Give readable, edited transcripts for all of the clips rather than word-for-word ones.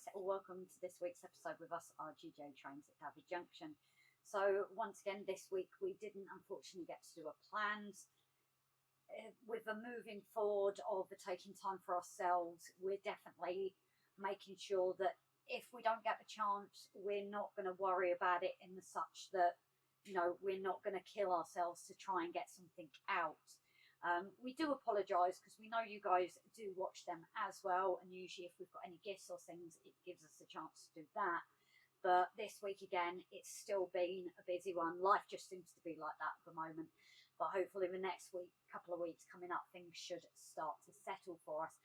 guys, welcome to this week's episode with us RGJ Trains at Choberton Junction. So once again this week we didn't unfortunately get to do a planned. With the moving forward of the taking time for ourselves, we're definitely making sure that if we don't get the chance, we're not going to worry about it in the such that, you know, we're not going to kill ourselves to try and get something out. We do apologise because we know you guys do watch them as well, and usually if we've got any guests or things it gives us a chance to do that. But this week again it's still been a busy one. Life just seems to be like that at the moment, but hopefully the next week, couple of weeks coming up, things should start to settle for us.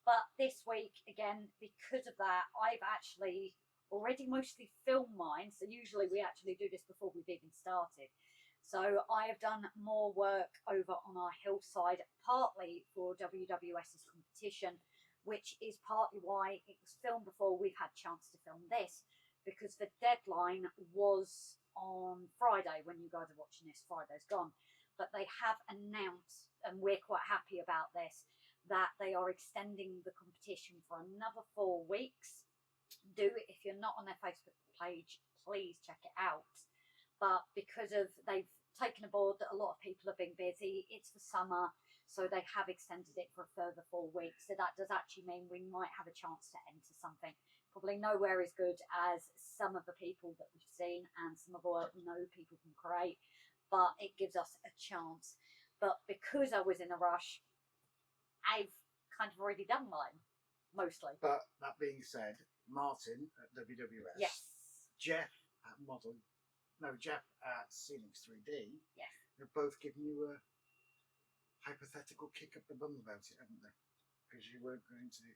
But this week again, because of that, I've actually already mostly filmed mine, so usually we actually do this before we've even started. So I have done more work over on our Hillside, partly for WWS's competition, which is partly why it was filmed before we've had a chance to film this, because the deadline was on Friday. When you guys are watching this, Friday's gone. But they have announced, and we're quite happy about this, that they are extending the competition for another 4 weeks. Do it if you're not on their Facebook page, please check it out. But because of they've taken aboard that a lot of people have been busy, it's the summer, so they have extended it for a further 4 weeks. So that does actually mean we might have a chance to enter something. Probably nowhere as good as some of the people that we've seen and some of the work we know people can create, but it gives us a chance. But because I was in a rush, I've kind of already done mine, mostly. But that being said, Martin at WWS, yes, Jeff at Jeff at Scenics 3D, yes, have both given you a hypothetical kick up the bum about it, haven't they? Because you weren't going to,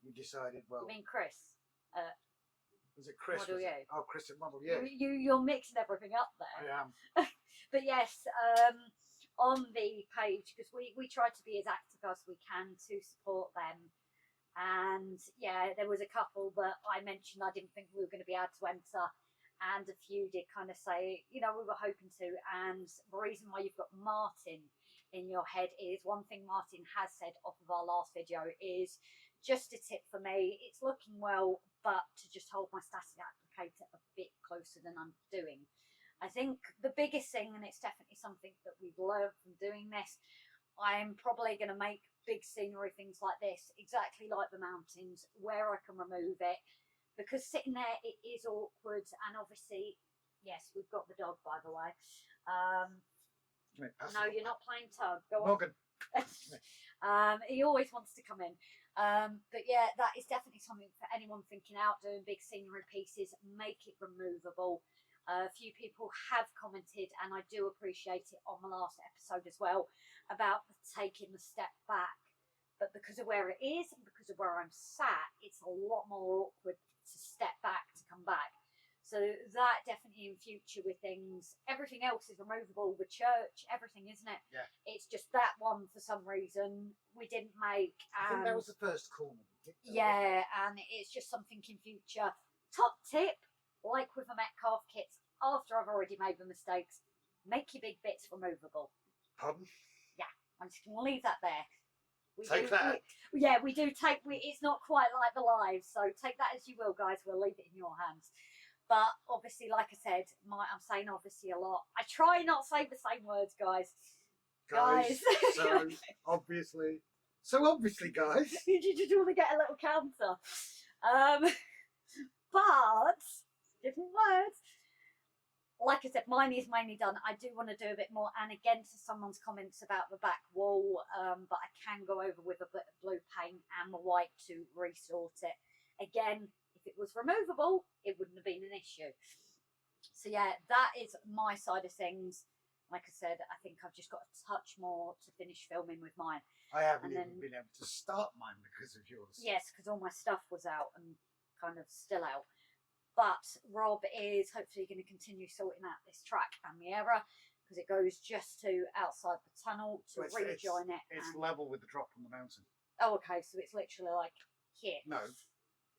you decided, well... You mean Chris? Was it Chris? Model U. Oh, Chris at Model U. You're mixing everything up there. I am. But yes, on the page, because we try to be as active as we can to support them. And yeah, there was a couple that I mentioned I didn't think we were going to be able to enter. And a few did kind of say, you know, we were hoping to. And the reason why you've got Martin in your head is one thing Martin has said off of our last video is just a tip for me. It's looking well, but to just hold my static applicator a bit closer than I'm doing. I think the biggest thing, and it's definitely something that we've learned from doing this, I'm probably going to make big scenery things like this, exactly like the mountains, where I can remove it. Because sitting there, it is awkward. And obviously, yes, we've got the dog, by the way. No, you're not playing tug. Go on. Morgan. He always wants to come in. But yeah, that is definitely something for anyone thinking out doing big scenery pieces. Make it removable. A few people have commented, and I do appreciate it on the last episode as well, about taking the step back. But because of where it is and because of where I'm sat, it's a lot more awkward to step back to come back. So that definitely in future with things, everything else is removable, the church, everything, isn't it? Yeah. It's just that one for some reason we didn't make. I think that was the first corner we picked. Yeah, and it's just something in future. Top tip, like with the Metcalf kits, after I've already made the mistakes, make your big bits removable. Pardon? Yeah, I'm just going to leave that there. We do take, it's not quite like the live, so take that as you will, guys. We'll leave it in your hands. But obviously, like I said, I'm saying obviously a lot. I try not to say the same words, guys. Guys. So obviously, guys. You just want to get a little counter. But, different words. Like I said, mine is mainly done. I do want to do a bit more. And again, to someone's comments about the back wall, but I can go over with a bit of blue paint and the white to resort it. Again, if it was removable, it wouldn't have been an issue. So yeah, that is my side of things. Like I said, I think I've just got a touch more to finish filming with mine. I haven't even been able to start mine because of yours. Yes, because all my stuff was out and kind of still out. But Rob is hopefully going to continue sorting out this track and the error, because it goes just to outside the tunnel to rejoin it. It's level with the drop on the mountain. Oh, okay, so it's literally like here. No,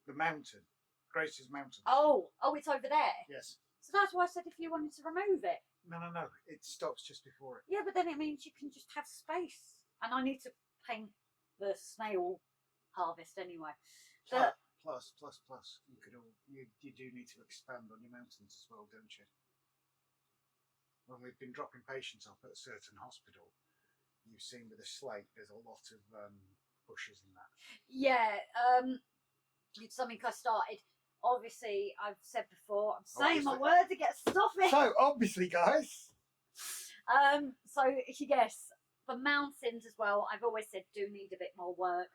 the mountain. Grace's mountain. Oh, it's over there? Yes. So that's why I said if you wanted to remove it. No. It stops just before it. Yeah, but then it means you can just have space. And I need to paint the snail harvest anyway. So, plus, you could all you do need to expand on your mountains as well, don't you? When we've been dropping patients off at a certain hospital, you've seen with the slate, there's a lot of bushes and that. Yeah, it's something I started. Obviously, I've said before, I'm saying my word to get stuff in. So, obviously, guys. So, yes, for mountains as well, I've always said do need a bit more work.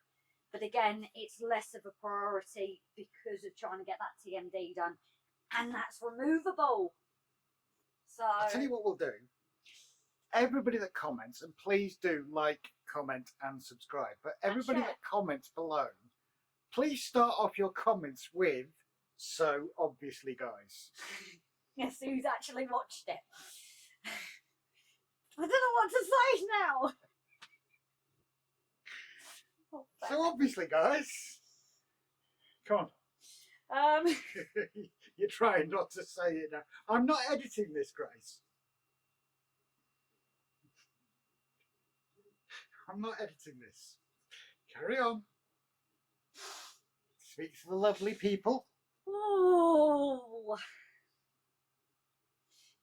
But again, it's less of a priority because of trying to get that TMD done. And that's removable. So I'll tell you what we'll do. Everybody that comments, and please do like, comment and subscribe, but everybody that comments below, please start off your comments with, so obviously, guys. Yes, who's actually watched it. I don't know what to say now. Oh, so obviously, guys. Come on. You're trying not to say it now. I'm not editing this, Grace. I'm not editing this. Carry on. Speak to the lovely people. Oh.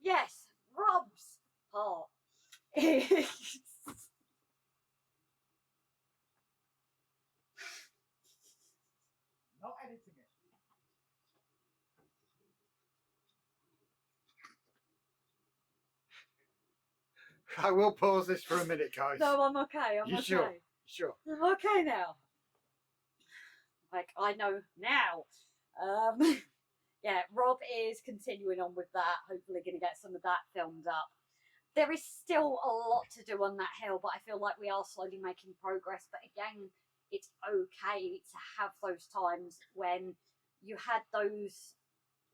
Yes, Rob's part is... Not editing it. I will pause this for a minute, guys. No, I'm okay. I'm you okay. Sure? Sure. I'm okay now. Like, I know now. Yeah, Rob is continuing on with that. Hopefully going to get some of that filmed up. There is still a lot to do on that hill, but I feel like we are slowly making progress. But again, it's okay to have those times when you had those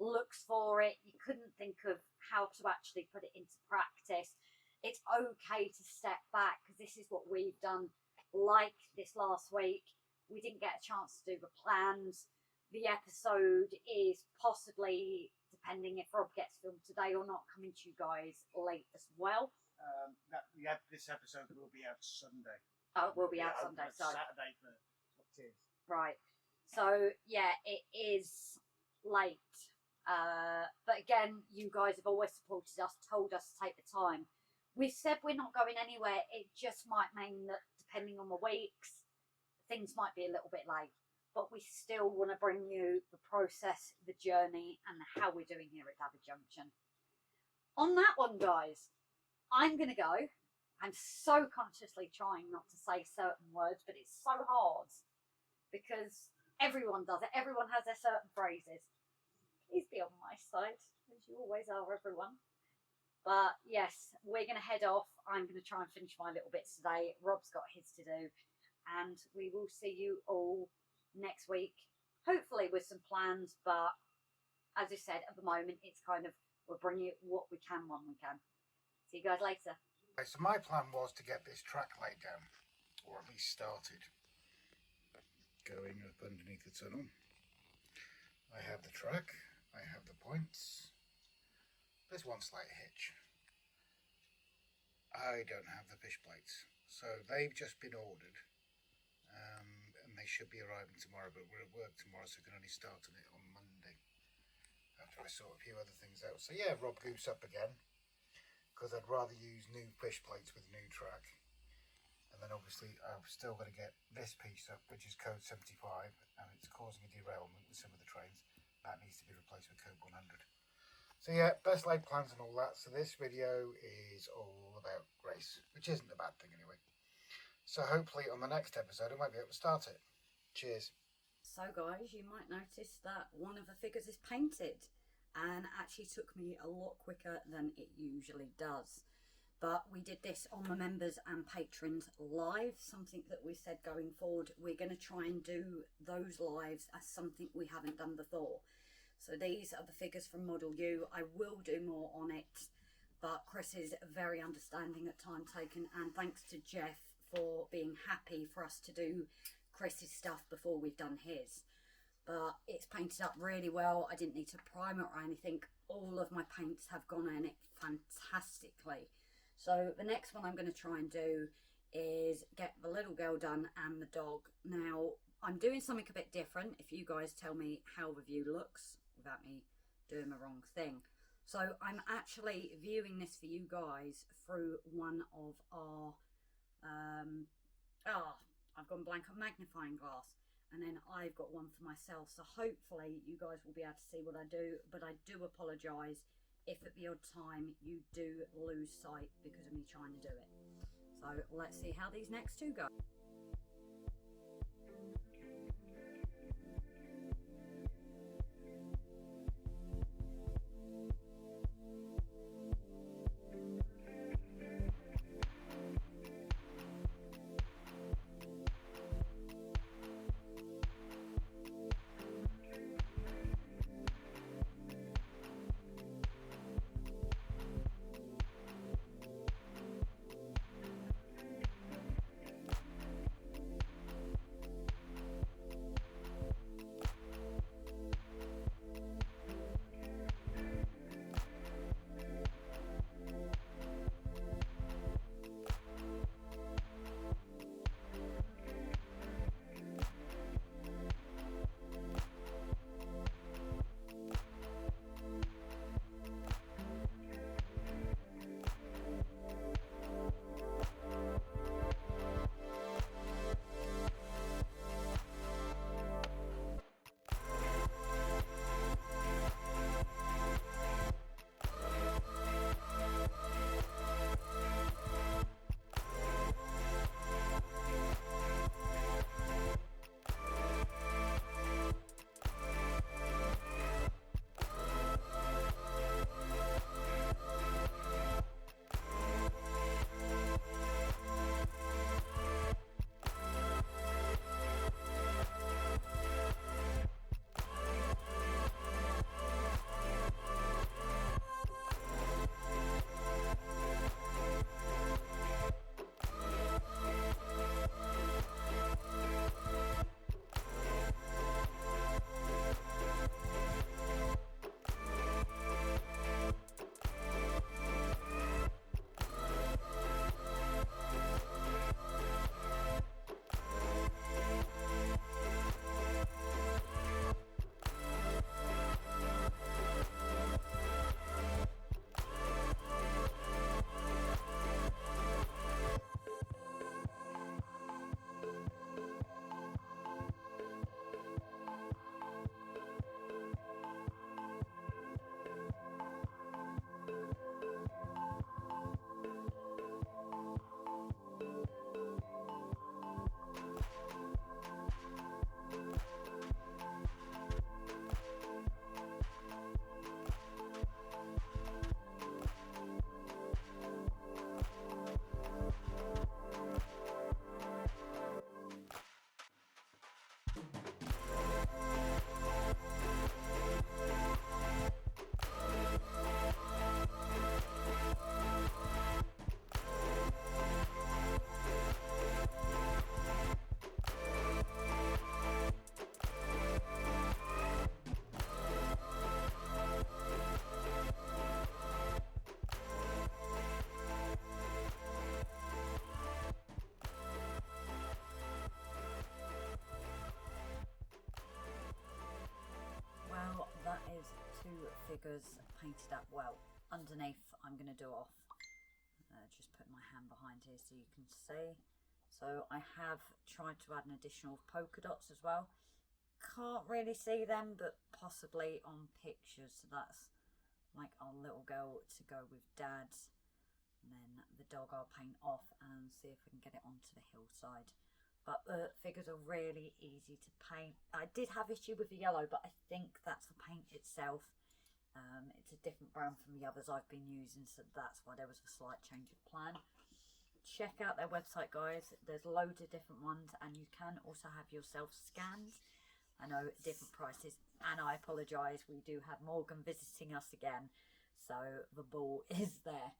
looks for it. You couldn't think of how to actually put it into practice. It's okay to step back because this is what we've done. Like this last week, we didn't get a chance to do the plans. The episode is possibly, depending if Rob gets filmed today or not, coming to you guys late as well. This episode will be out Sunday. Oh, it will be out Sunday. So Saturday for kids. Right. So yeah, it is late. But again, you guys have always supported us, told us to take the time. We've said we're not going anywhere. It just might mean that depending on the weeks, things might be a little bit late. But we still want to bring you the process, the journey, and how we're doing here at David Junction. On that one, guys, I'm going to go. I'm so consciously trying not to say certain words, but it's so hard because everyone does it. Everyone has their certain phrases. Please be on my side, as you always are, everyone. But yes, we're going to head off. I'm going to try and finish my little bits today. Rob's got his to do. And we will see you all next week, hopefully with some plans. But as I said, at the moment, it's kind of, we'll bring you what we can when we can. See you guys later. So my plan was to get this track laid down, or at least started. Going up underneath the tunnel. I have the track, I have the points. There's one slight hitch. I don't have the fish plates, so they've just been ordered, and they should be arriving tomorrow, but we're at work tomorrow, so we can only start on it on Monday after I sort a few other things out. So yeah, Rob Goose up again, because I'd rather use new fish plates with new track. And then obviously I've still got to get this piece up, which is code 75, and it's causing a derailment with some of the trains. That needs to be replaced with code 100. So yeah, best laid plans and all that. So this video is all about Grace, which isn't a bad thing anyway. So hopefully on the next episode I might be able to start it. Cheers. So guys, you might notice that one of the figures is painted, and actually took me a lot quicker than it usually does. But we did this on the members and patrons live, something that we said going forward, we're going to try and do those lives as something we haven't done before. So these are the figures from Model U. I will do more on it, but Chris is very understanding at time taken, and thanks to Jeff for being happy for us to do Chris's stuff before we've done his. But it's painted up really well. I didn't need to prime it or anything. All of my paints have gone in it fantastically. So the next one I'm going to try and do is get the little girl done and the dog. Now, I'm doing something a bit different. If you guys tell me how the view looks without me doing the wrong thing. So I'm actually viewing this for you guys through one of our, I've gone blank on magnifying glass. And then I've got one for myself. So hopefully you guys will be able to see what I do. But I do apologise if at the odd time you do lose sight because of me trying to do it. So let's see how these next two go. That is two figures painted up well. Underneath I'm going to do off, just put my hand behind here so you can see. So I have tried to add an additional polka dots as well. Can't really see them, but possibly on pictures. So that's like our little girl to go with Dad's. And then the dog I'll paint off and see if we can get it onto the hillside. But the figures are really easy to paint. I did have issue with the yellow, but I think that's the paint itself. It's a different brand from the others I've been using, so that's why there was a slight change of plan. Check out their website, guys. There's loads of different ones, and you can also have yourself scanned. I know, different prices, and I apologise, we do have Morgan visiting us again, so the ball is there.